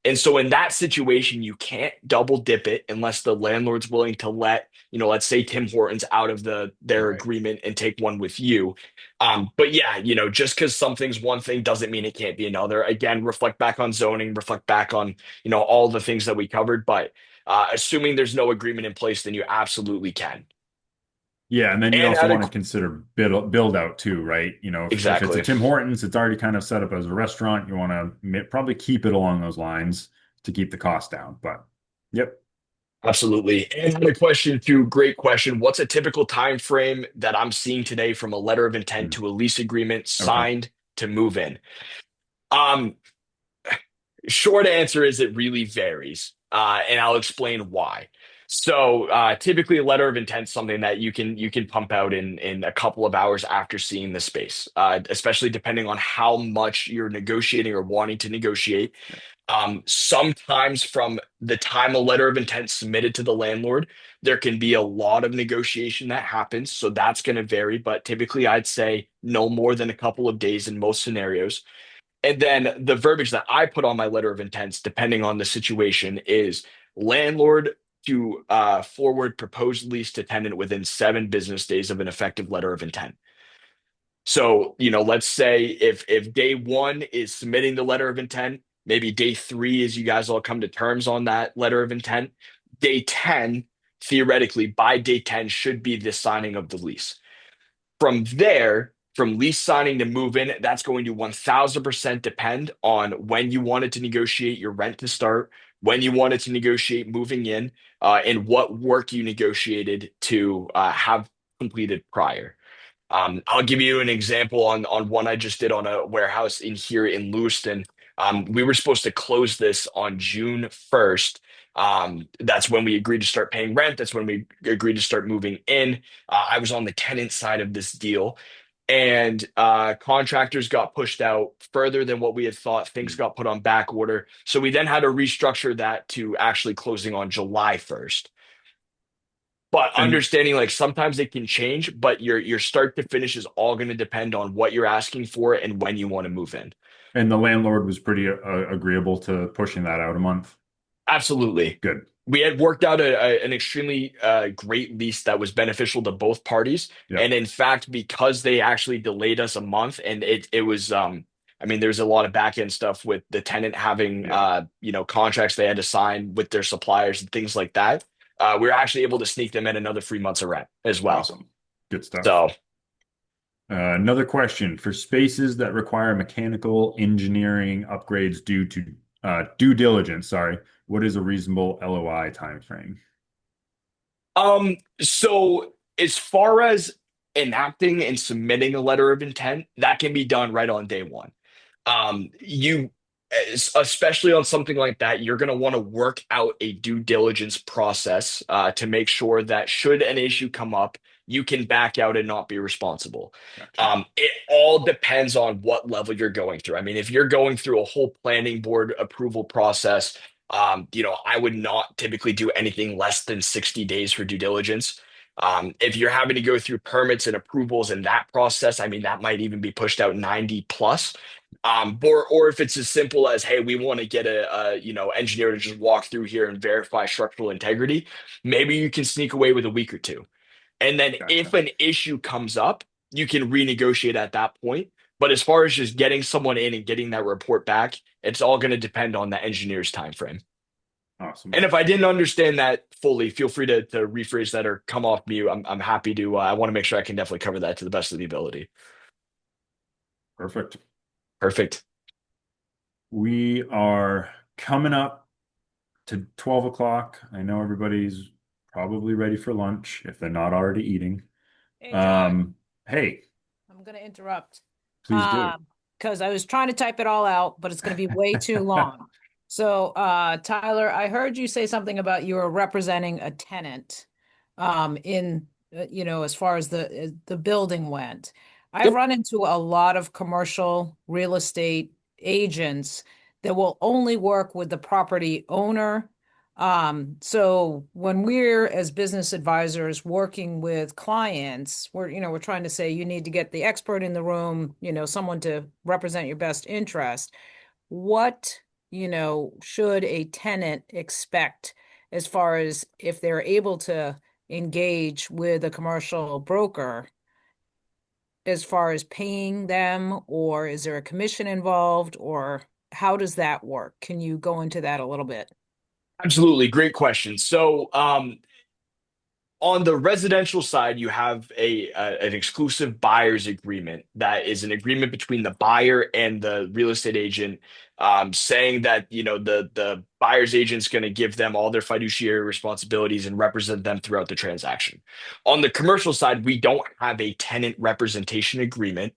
And so in that situation, you can't double dip it unless the landlord's willing to let, let's say Tim Hortons out of their Right. agreement and take one with you. But yeah, just because something's one thing doesn't mean it can't be another. Again, reflect back on zoning, reflect back on, all the things that we covered. But assuming there's no agreement in place, then you absolutely can. Yeah, and then you And also at a want to consider build out too, right? If it's a exactly. Tim Hortons, it's already kind of set up as a restaurant. You want to probably keep it along those lines to keep the cost down. But yep. Absolutely. And another question too, great question. What's a typical time frame that I'm seeing today from a letter of intent Hmm. to a lease agreement Okay. signed to move in? Um, Short answer is it really varies. And I'll explain why. So typically a letter of intent is something that you can pump out in a couple of hours after seeing the space, especially depending on how much you're negotiating or wanting to negotiate. Sometimes from the time a letter of intent submitted to the landlord, there can be a lot of negotiation that happens. So that's going to vary, but typically I'd say no more than a couple of days in most scenarios. And then the verbiage that I put on my letter of intents, depending on the situation, is landlord to forward proposed lease to tenant within 7 business days of an effective letter of intent. So, let's say if day one is submitting the letter of intent, Maybe day 3 is you guys all come to terms on that letter of intent. Day 10, theoretically, by day 10 should be the signing of the lease. From there, from lease signing to move in, that's going to 1000% depend on when you wanted to negotiate your rent to start, when you wanted to negotiate moving in, and what work you negotiated to have completed prior. I'll give you an example on one I just did on a warehouse in here in Lewiston. We were supposed to close this on June 1st. That's when we agreed to start paying rent. That's when we agreed to start moving in. I was on the tenant side of this deal, and contractors got pushed out further than what we had thought. Things got put on back order. So we then had to restructure that to actually closing on July 1st. But And understanding like sometimes it can change, but your start to finish is all going to depend on what you're asking for and when you want to move in. and the landlord was pretty agreeable to pushing that out a month. Absolutely. Good. We had worked out an extremely great lease that was beneficial to both parties. Yeah. And in fact, because they actually delayed us a month and it was I mean, there's a lot of back end stuff with the tenant having Yeah. contracts they had to sign with their suppliers and things like that. We were actually able to sneak them in another 3 months of rent as well. Awesome. Good stuff. So Another question for spaces that require mechanical engineering upgrades due to due diligence. Sorry, what is a reasonable LOI timeframe? So as far as enacting and submitting a letter of intent, that can be done right on day one. You, especially on something like that, you're going to want to work out a due diligence process to make sure that should an issue come up, you can back out and not be responsible. Gotcha. It all depends on what level you're going through. I mean, if you're going through a whole planning board approval process, I would not typically do anything less than 60 days for due diligence. If you're having to go through permits and approvals in that process, I mean, that might even be pushed out 90 plus. Or if it's as simple as, hey, we want to get a engineer to just walk through here and verify structural integrity, maybe you can sneak away with a week or two. And then if Gotcha. an issue comes up, you can renegotiate at that point. But as far as just getting someone in and getting that report back, it's all going to depend on the engineer's time frame. Awesome. And if I didn't understand that fully, feel free to rephrase that or come off mute. I'm happy to. I want to make sure I can definitely cover that to the best of the ability. Perfect. Perfect. We are coming up to 12 o'clock. I know everybody's probably ready for lunch if they're not already eating. Hey, John, Um, hey, I'm going to interrupt. please do. Because I was trying to type it all out, but it's going to be way too long. So, Tyler, I heard you say something about you were representing a tenant, in, as far as the building went. I've Yep. run into a lot of commercial real estate agents that will only work with the property owner. So when we're as business advisors working with clients, we're trying to say you need to get the expert in the room, someone to represent your best interest. What, should a tenant expect as far as if they're able to engage with a commercial broker as far as paying them, or is there a commission involved, or how does that work? Can you go into that a little bit? Absolutely. Great question. So, on the residential side, you have an exclusive buyer's agreement that is an agreement between the buyer and the real estate agent, saying that the buyer's agent's going to give them all their fiduciary responsibilities and represent them throughout the transaction. On the commercial side, we don't have a tenant representation agreement.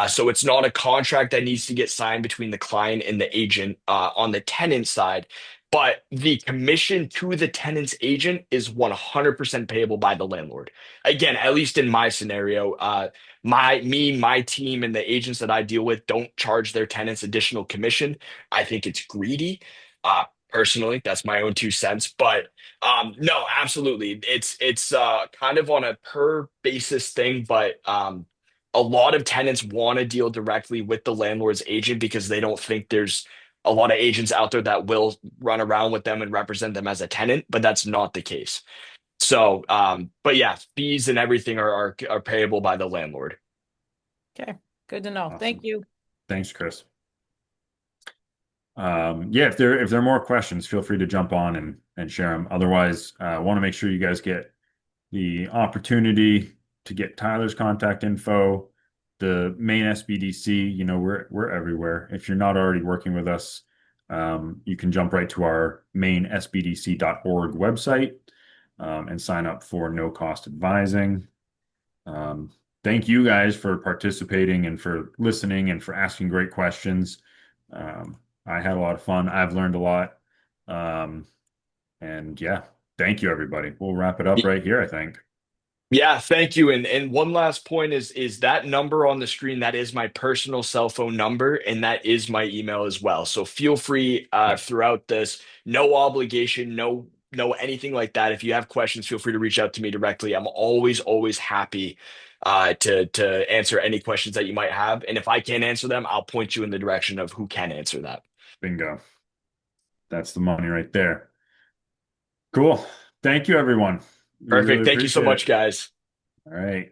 So it's not a contract that needs to get signed between the client and the agent on the tenant side, but the commission to the tenant's agent is 100% payable by the landlord. Again, at least in my scenario, my team, and the agents that I deal with don't charge their tenants additional commission. I think it's greedy. Personally, that's my own 2 cents. But no, absolutely, it's kind of on a per basis thing. But a lot of tenants want to deal directly with the landlord's agent because they don't think there's a lot of agents out there that will run around with them and represent them as a tenant, but that's not the case. So, but yeah, fees and everything are payable by the landlord. Okay, good to know. Thank Awesome. you. Thanks, Chris. Yeah, if there are more questions, feel free to jump on and share them. Otherwise, I want to make sure you guys get the opportunity to get Tyler's contact info, the main SBDC. You know, we're everywhere. If you're not already working with us, you can jump right to our main SBDC.org website, and sign up for no cost advising. Um, Thank you guys for participating and for listening and for asking great questions. I had a lot of fun. I've learned a lot. Um, and yeah, thank you, everybody. We'll wrap it up right here, I think. Yeah, thank you. And one last point is that number on the screen, that is my personal cell phone number, and that is my email as well. So feel free Yep. throughout this, no obligation, no anything like that. If you have questions, feel free to reach out to me directly. I'm always happy to answer any questions that you might have. And if I can't answer them, I'll point you in the direction of who can answer that. Bingo. That's the money right there. Cool. Thank you, everyone. We really Perfect. Thank you so appreciate much, it. guys. All right.